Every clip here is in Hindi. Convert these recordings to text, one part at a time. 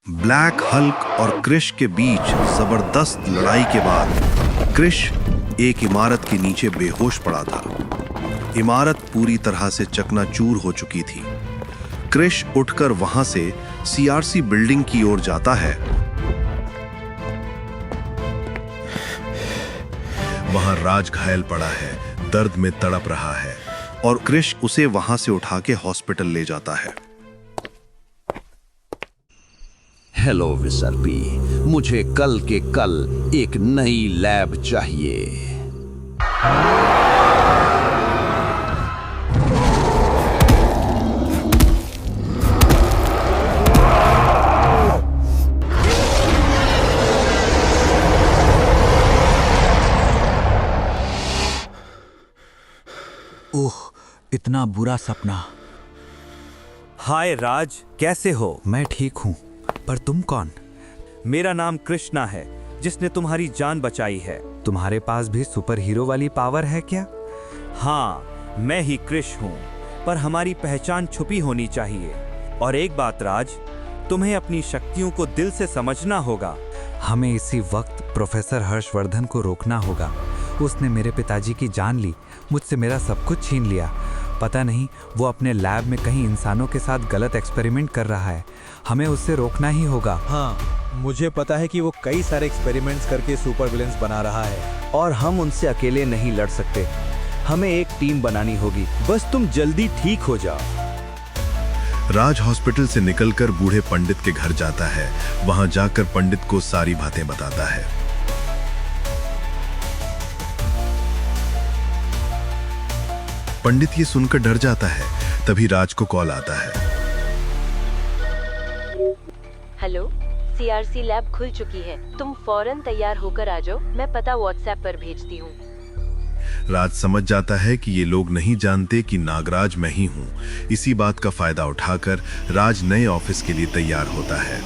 ब्लैक हल्क और क्रिश के बीच जबरदस्त लड़ाई के बाद क्रिश एक इमारत के नीचे बेहोश पड़ा था। इमारत पूरी तरह से चकनाचूर हो चुकी थी। क्रिश उठकर वहां से सीआरसी बिल्डिंग की ओर जाता है। वहां राज घायल पड़ा है, दर्द में तड़प रहा है और क्रिश उसे वहां से उठा के हॉस्पिटल ले जाता है। हेलो विसर्पी, मुझे कल के कल एक नई लैब चाहिए। ओह, इतना बुरा सपना। हाय राज, कैसे हो? मैं ठीक हूँ, पर तुम कौन? मेरा नाम कृष्णा है, जिसने तुम्हारी जान बचाई है। तुम्हारे पास भी सुपर हीरो वाली पावर है क्या? हाँ, मैं ही कृष हूँ, पर हमारी पहचान छुपी होनी चाहिए। और एक बात राज, तुम्हें अपनी शक्तियों को दिल से समझना होगा। हमें इसी वक्त प्रोफेसर हर्षवर्धन को रोकना होगा। उसने मेरे पिताजी की जान ली, मुझसे मेरा सब कुछ छीन लिया। पता नहीं वो अपने लैब में कहीं इंसानों के साथ गलत एक्सपेरिमेंट कर रहा है। हमें उससे रोकना ही होगा। हाँ, मुझे पता है कि वो कई सारे एक्सपेरिमेंट्स करके सुपर विलेंस बना रहा है और हम उनसे अकेले नहीं लड़ सकते। हमें एक टीम बनानी होगी। बस तुम जल्दी ठीक हो जाओ। राज हॉस्पिटल से निकलकर बूढ़े पंडित के घर जाता है। वहां जाकर पंडित को सारी बातें बताता है। पंडित ये सुनकर डर जाता है। तभी राज को कॉल आता है। हेलो, सीआरसी लैब खुल चुकी है। तुम फौरन तैयार होकर आ जाओ। मैं पता व्हाट्सएप पर भेजती हूँ। राज समझ जाता है कि ये लोग नहीं जानते कि नागराज मैं ही हूँ। इसी बात का फायदा उठाकर राज नए ऑफिस के लिए तैयार होता है।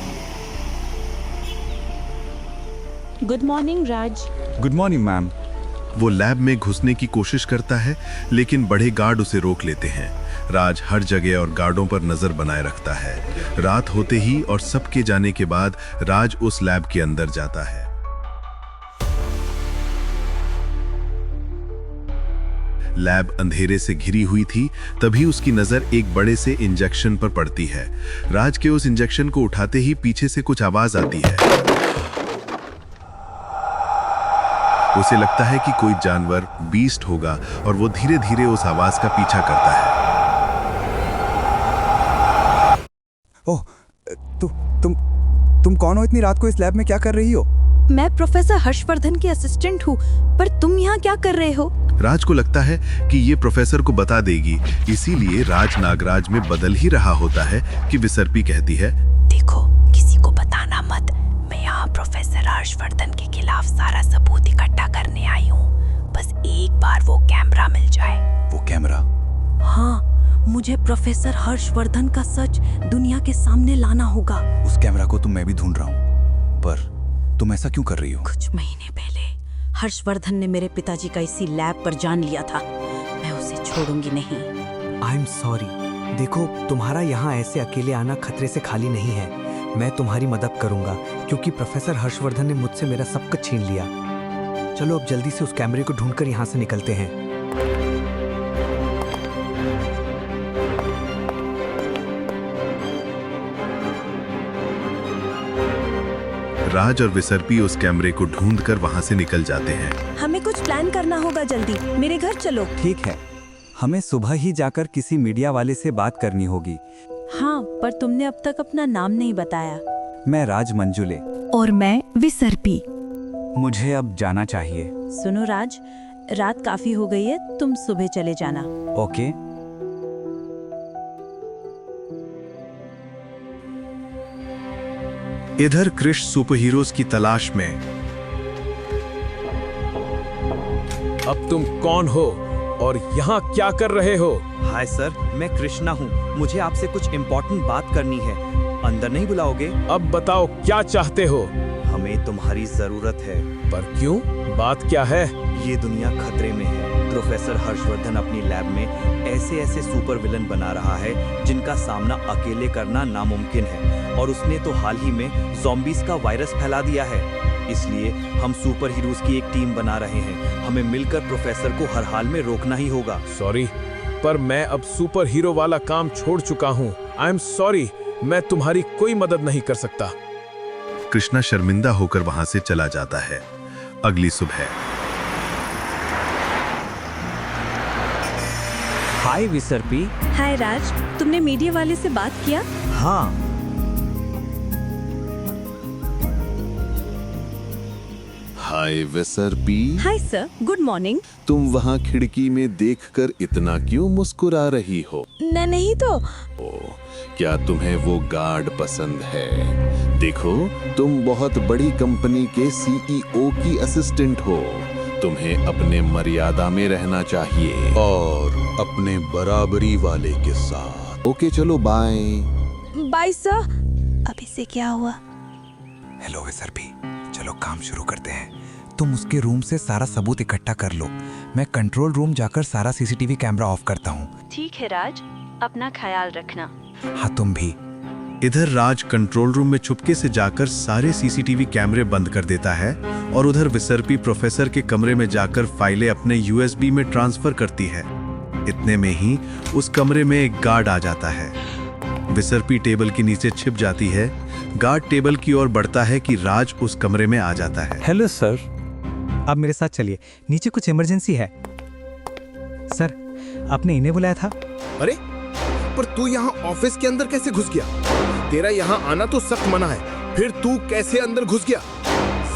Good morning Raj. Good morning ma'am. वो लैब में घुसने की कोशिश करता है, लेकिन बड़े गार्ड उसे रोक लेते हैं। राज हर जगह और गार्डों पर नजर बनाए रखता है। रात होते ही और सबके जाने के बाद राज उस लैब के अंदर जाता है। लैब अंधेरे से घिरी हुई थी। तभी उसकी नजर एक बड़े से इंजेक्शन पर पड़ती है। राज के उस इंजेक्शन को उठाते ही पीछे से कुछ आवाज आती है। उसे लगता है कि कोई जानवर बीस्ट होगा और वो धीरे धीरे उस आवाज का पीछा करता है। ओह, तुम कौन हो? इतनी रात को इस लैब में क्या कर रही हो? मैं प्रोफेसर हर्षवर्धन की असिस्टेंट हूँ, पर तुम यहाँ क्या कर रहे हो? राज को लगता है कि ये प्रोफेसर को बता देगी, इसीलिए राज नागराज में बदल ही रहा होता है कि विसर्पी कहती है, देखो, किसी को बताना मत। मैं यहाँ प्रोफेसर हर्षवर्धन के खिलाफ सारा सबूत इकट्ठा करने आई हूँ। बस एक बार वो कैमरा मिल जाए। वो कैमरा? हाँ, मुझे प्रोफेसर हर्षवर्धन का सच दुनिया के सामने लाना होगा। उस कैमरा को तो मैं भी ढूंढ रहा हूँ, पर तुम ऐसा क्यों कर रही हो? कुछ महीने पहले हर्षवर्धन ने मेरे पिताजी का इसी लैब पर जान लिया था। मैं उसे छोड़ूंगी नहीं। I am sorry. देखो, तुम्हारा यहाँ ऐसे अकेले आना खतरे से खाली नहीं है। मैं तुम्हारी मदद करूंगा, क्योंकि प्रोफेसर हर्षवर्धन ने मुझसे मेरा सब कुछ छीन लिया। चलो अब जल्दी से उस कैमरे को ढूंढकर यहाँ से निकलते हैं। राज और विसर्पी उस कैमरे को ढूंढकर वहां से निकल जाते हैं। हमें कुछ प्लान करना होगा। जल्दी मेरे घर चलो। ठीक है, हमें सुबह ही जाकर किसी मीडिया वाले से बात करनी होगी। हाँ, पर तुमने अब तक अपना नाम नहीं बताया। मैं राज मंजुले। और मैं विसर्पी। मुझे अब जाना चाहिए। सुनो राज, रात काफी हो गई है, तुम सुबह चले जाना। ओके। इधर क्रिश सुपर हीरोज की तलाश में। अब तुम कौन हो और यहाँ क्या कर रहे हो? हाय सर, मैं कृष्णा हूँ। मुझे आपसे कुछ इम्पोर्टेंट बात करनी है। अंदर नहीं बुलाओगे? अब बताओ क्या चाहते हो? हमें तुम्हारी जरूरत है। पर क्यों? बात क्या है? ये दुनिया खतरे में है। प्रोफेसर हर्षवर्धन अपनी लैब में ऐसे ऐसे सुपर विलन बना रहा है जिनका सामना अकेले करना नामुमकिन है। और उसने तो हाल ही में ज़ॉम्बीज़ का वायरस फैला दिया है। इसलिए हम सुपर हीरोज की एक टीम बना रहे हैं। हमें मिलकर प्रोफेसर को हर हाल में रोकना ही होगा। सॉरी, पर मैं अब सुपर हीरो वाला काम छोड़ चुका हूँ। आई एम सॉरी, मैं तुम्हारी कोई मदद नहीं कर सकता। कृष्णा शर्मिंदा होकर वहां से चला जाता है। अगली सुबह हाय विसर्पी। हाय राज, तुमने मीडिया वाले से बात किया? हाँ, hi Visarpi. Hi sir, good morning. तुम वहाँ खिड़की में देखकर इतना क्यों मुस्कुरा रही हो? नहीं तो। क्या तुम्हें वो गार्ड पसंद है? देखो, तुम बहुत बड़ी कंपनी के सीईओ की असिस्टेंट हो। तुम्हें अपने मर्यादा में रहना चाहिए और अपने बराबरी वाले के साथ। ओके, चलो बाय। Bye sir. अब इससे क्या हुआ? हेलो विसर्पी, चलो काम शुरू करते हैं। तुम उसके रूम से सारा सबूत इकट्ठा कर लो। मैं कंट्रोल रूम जाकर सारा सीसीटीवी कैमरा ऑफ करता हूँ। ठीक है राज, अपना ख्याल रखना। हाँ, तुम भी। इधर राज कंट्रोल रूम में चुपके से जाकर सारे सीसीटीवी कैमरे बंद कर देता है और उधर विसर्पी प्रोफेसर के कमरे में जाकर फाइलें अपने यूएसबी में ट्रांसफर करती है। इतने में ही उस कमरे में एक गार्ड आ जाता है। विसर्पी टेबल के नीचे छिप जाती है। गार्ड टेबल की ओर बढ़ता है कि राज उस कमरे में आ जाता है। हेलो सर, आप मेरे साथ चलिए, नीचे कुछ इमरजेंसी है। सर, आपने इन्हें बुलाया था? अरे, पर तू यहाँ ऑफिस के अंदर कैसे घुस गया? तेरा यहाँ आना तो सख्त मना है, फिर तू कैसे अंदर घुस गया?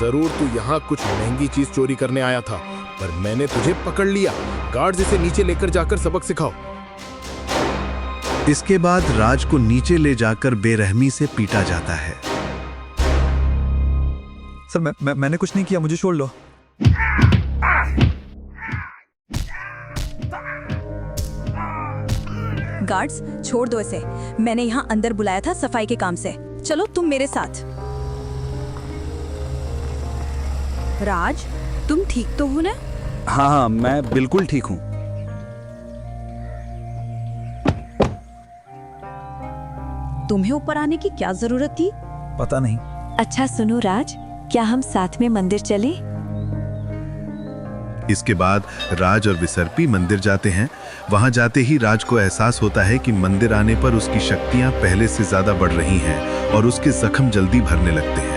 जरूर तू यहाँ कुछ महंगी चीज चोरी करने आया था, पर मैंने तुझे पकड़ लिया। गार्ड इसे नीचे लेकर जाकर सबक सिखाओ। इसके बाद राज को नीचे ले जाकर बेरहमी से पीटा जाता है। सर, मैंने कुछ नहीं किया, मुझे छोड़ लो। गार्ड्स, छोड़ दो इसे। मैंने यहाँ अंदर बुलाया था सफाई के काम से। चलो तुम मेरे साथ। राज, तुम ठीक तो हो ना? हाँ, मैं बिल्कुल ठीक हूँ। तुम्हें ऊपर आने की क्या जरूरत थी? पता नहीं। अच्छा सुनो राज, क्या हम साथ में मंदिर चले? इसके बाद राज और विसर्पी मंदिर जाते हैं। वहां जाते ही राज को एहसास होता है कि मंदिर आने पर उसकी शक्तियां पहले से ज्यादा बढ़ रही हैं और उसके जख्म जल्दी भरने लगते हैं।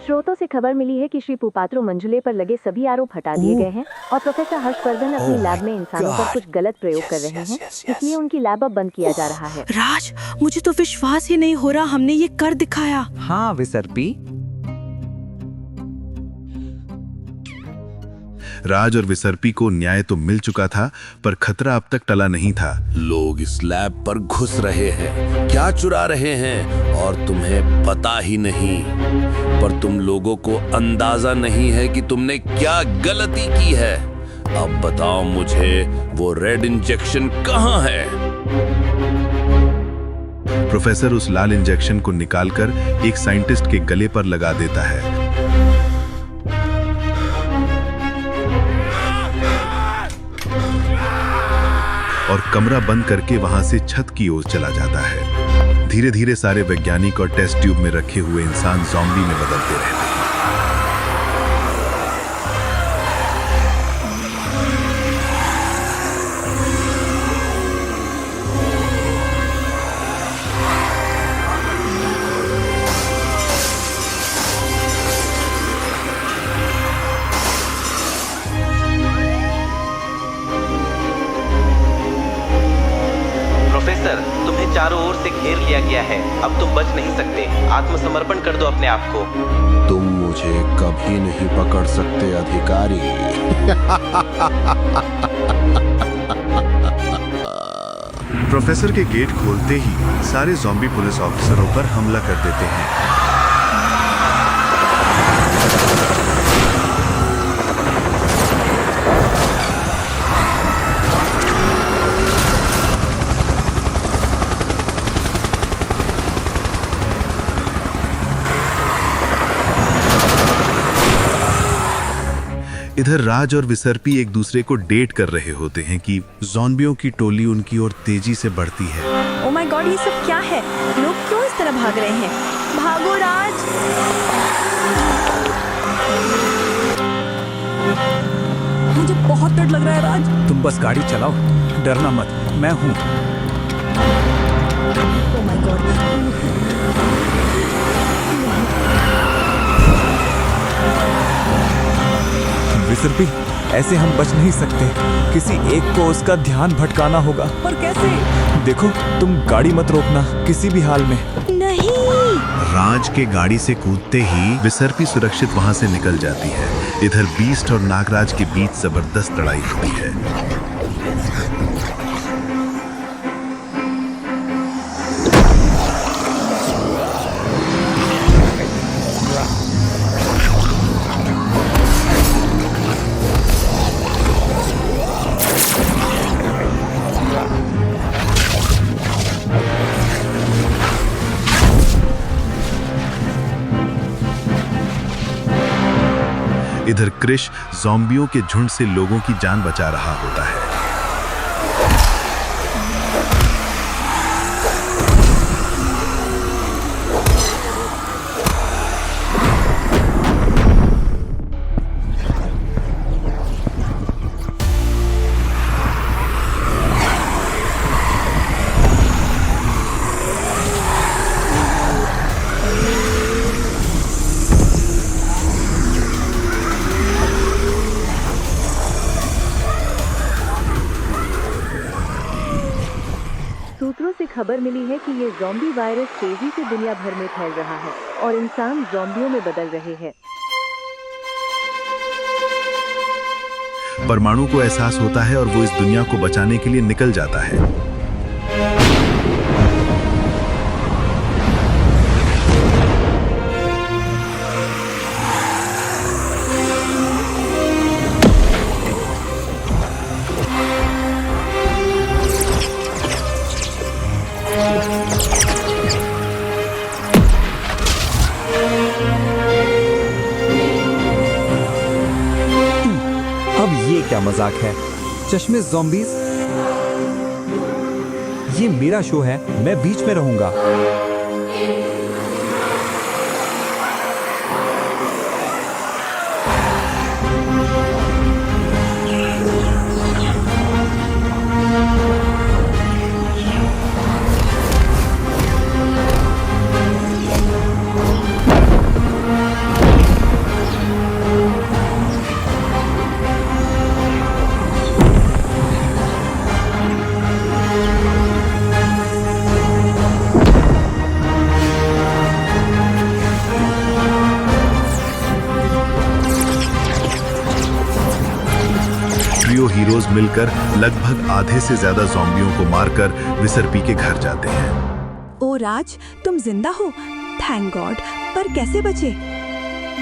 स्रोतों से खबर मिली है कि श्री पुपात्रो मंजुले पर लगे सभी आरोप हटा दिए गए हैं और प्रोफेसर हर्षवर्धन अपनी लैब में इंसानों पर कुछ गलत प्रयोग कर रहे हैं, इसलिए उनकी लैब अब बंद किया जा रहा है। राज, मुझे तो विश्वास ही नहीं हो रहा हमने ये कर दिखाया। हाँ विसर्पी, राज और विसर्पी को न्याय तो मिल चुका था, पर खतरा अब तक टला नहीं था। लोग इस लैब पर घुस रहे हैं, क्या चुरा रहे हैं और तुम्हें पता ही नहीं। पर तुम लोगों को अंदाजा नहीं है कि तुमने क्या गलती की है। अब बताओ मुझे, वो रेड इंजेक्शन कहाँ है? प्रोफेसर उस लाल इंजेक्शन को निकालकर एक साइंटिस्ट के गले पर लगा देता है। और कमरा बंद करके वहां से छत की ओर चला जाता है। धीरे धीरे सारे वैज्ञानिक और टेस्ट ट्यूब में रखे हुए इंसान ज़ॉम्बी में बदलते रहते हैं। प्रोफेसर, तुम्हें चारों ओर से घेर लिया गया है। अब तुम बच नहीं सकते। आत्मसमर्पण कर दो अपने आप को। तुम मुझे कभी नहीं पकड़ सकते अधिकारी। प्रोफेसर के गेट खोलते ही सारे ज़ॉम्बी पुलिस ऑफिसरों पर हमला कर देते हैं। इधर राज और विसर्पी एक दूसरे को डेट कर रहे होते हैं कि ज़ॉम्बियों की टोली उनकी ओर तेजी से बढ़ती है। ओ माय गॉड, ये सब क्या है? लोग क्यों इस तरह भाग रहे हैं? भागो राज! मुझे बहुत डर लग रहा है राज। तुम बस गाड़ी चलाओ, डरना मत, मैं हूँ। Oh my God. विसर्पी, ऐसे हम बच नहीं सकते। किसी एक को उसका ध्यान भटकाना होगा। पर कैसे? देखो, तुम गाड़ी मत रोकना किसी भी हाल में। नहीं। राज के गाड़ी से कूदते ही विसर्पी सुरक्षित वहां से निकल जाती है। इधर बीस्ट और नागराज के बीच जबरदस्त लड़ाई होती है। इधर क्रिश ज़ॉम्बियों के झुंड से लोगों की जान बचा रहा होता है। सूत्रों से खबर मिली है कि ये ज़ॉम्बी वायरस तेजी से दुनिया भर में फैल रहा है और इंसान ज़ॉम्बियों में बदल रहे हैं। परमाणु को एहसास होता है और वो इस दुनिया को बचाने के लिए निकल जाता है। अब ये क्या मजाक है? चश्मे ज़ॉम्बीज़? ये मेरा शो है, मैं बीच में रहूंगा। ट्रियो हीरोज मिलकर लगभग आधे से ज्यादा ज़ॉम्बियों को मारकर विसर्पी के घर जाते हैं। ओ राज, तुम जिंदा हो? Thank God. पर कैसे बचे?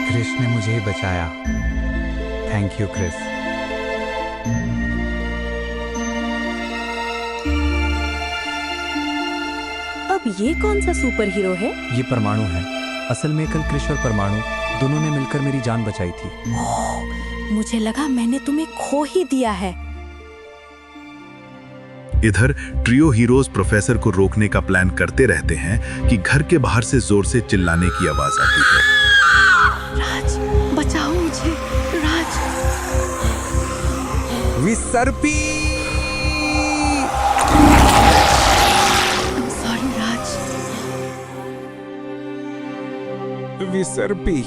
क्रिश ने मुझे ही बचाया। Thank you Krish. अब ये कौन सा सुपर हीरो है? ये परमाणु है। असल में कल क्रिश और परमाणु दोनों ने मिलकर मेरी जान बचाई थी। मुझे लगा मैंने तुम्हें खो ही दिया है। इधर ट्रियो हीरोज प्रोफेसर को रोकने का प्लान करते रहते हैं कि घर के बाहर से जोर से चिल्लाने की आवाज आती है। राज, बचाओ मुझे। राज। विसर्पी! सॉरी राज। विसर्पी।